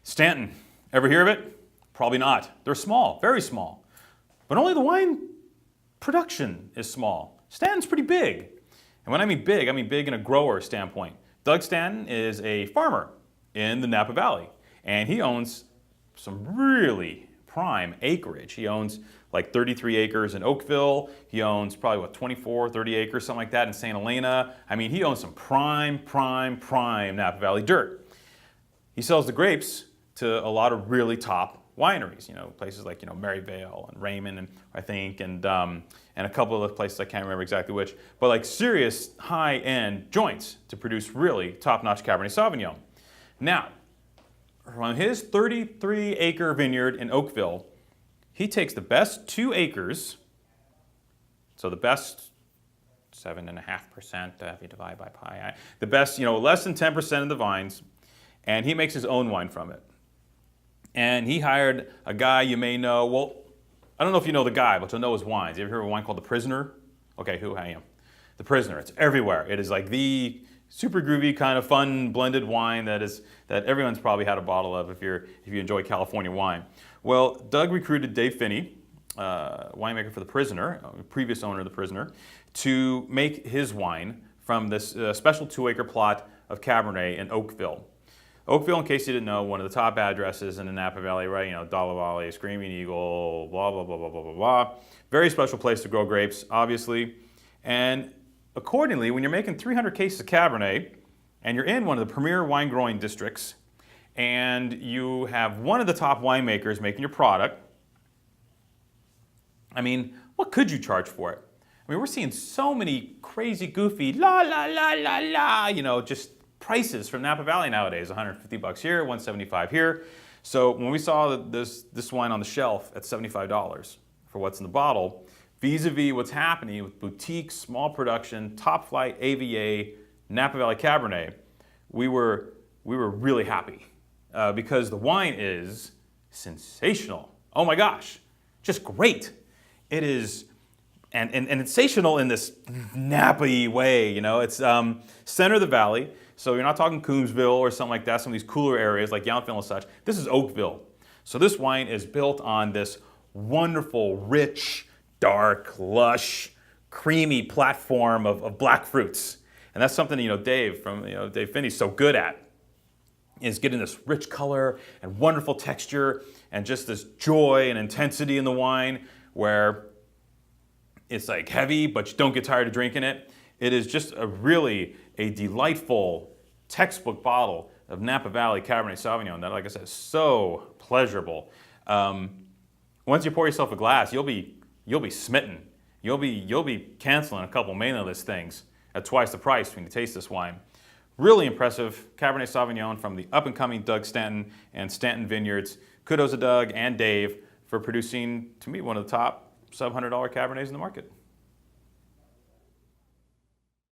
Stanton, ever hear of it? Probably not. They're small, very small. But only the wine production is small. Stanton's pretty big. And when I mean big in a grower standpoint. Doug Stanton is a farmer in the Napa Valley. And he owns some really prime acreage. He owns like 33 acres in Oakville. He owns probably, 24, 30 acres, something like that in St. Helena. I mean, he owns some prime Napa Valley dirt. He sells the grapes to a lot of really top wineries, places like, Maryvale and Raymond, and I think, and a couple of places I can't remember exactly which, but like serious high-end joints to produce really top-notch Cabernet Sauvignon. Now, on his 33-acre vineyard in Oakville, he takes the best 2 acres, so the best 7.5%, if you divide by pi, the best, less than 10% of the vines, and he makes his own wine from it. And he hired a guy you may know. Well, I don't know if you know the guy, but you'll know his wines. You ever heard of a wine called The Prisoner? Okay, who I am. The Prisoner. It's everywhere. It is like the super groovy kind of fun blended wine that everyone's probably had a bottle of if you enjoy California wine. Well, Doug recruited Dave Finney, winemaker for The Prisoner, previous owner of The Prisoner, to make his wine from this special 2-acre plot of Cabernet in Oakville. Oakville, in case you didn't know, one of the top addresses in the Napa Valley, right? Dollar Valley, Screaming Eagle, blah, blah, blah, blah, blah, blah, blah. Very special place to grow grapes, obviously. And accordingly, when you're making 300 cases of Cabernet, and you're in one of the premier wine growing districts, and you have one of the top winemakers making your product, I mean, what could you charge for it? I mean, we're seeing so many crazy, goofy, la, la, la, la, la, just prices from Napa Valley nowadays, $150 here, $175 here. So when we saw this wine on the shelf at $75 for what's in the bottle, vis-a-vis what's happening with boutique, small production, top flight AVA, Napa Valley Cabernet, we were really happy because the wine is sensational. Oh my gosh, just great. It is, and it's sensational in this Napa-y way, It's center of the valley. So you're not talking Coombsville or something like that, some of these cooler areas like Yountville and such. This is Oakville. So this wine is built on this wonderful, rich, dark, lush, creamy platform of black fruits. And that's something, Dave Finney's so good at, is getting this rich color and wonderful texture and just this joy and intensity in the wine where it's like heavy, but you don't get tired of drinking it. It is just a delightful textbook bottle of Napa Valley Cabernet Sauvignon that, like I said, is so pleasurable. Once you pour yourself a glass, you'll be smitten. You'll be canceling a couple mainland list things at twice the price when you taste this wine. Really impressive Cabernet Sauvignon from the up-and-coming Doug Stanton and Stanton Vineyards. Kudos to Doug and Dave for producing, to me, one of the top sub-$100 Cabernets in the market.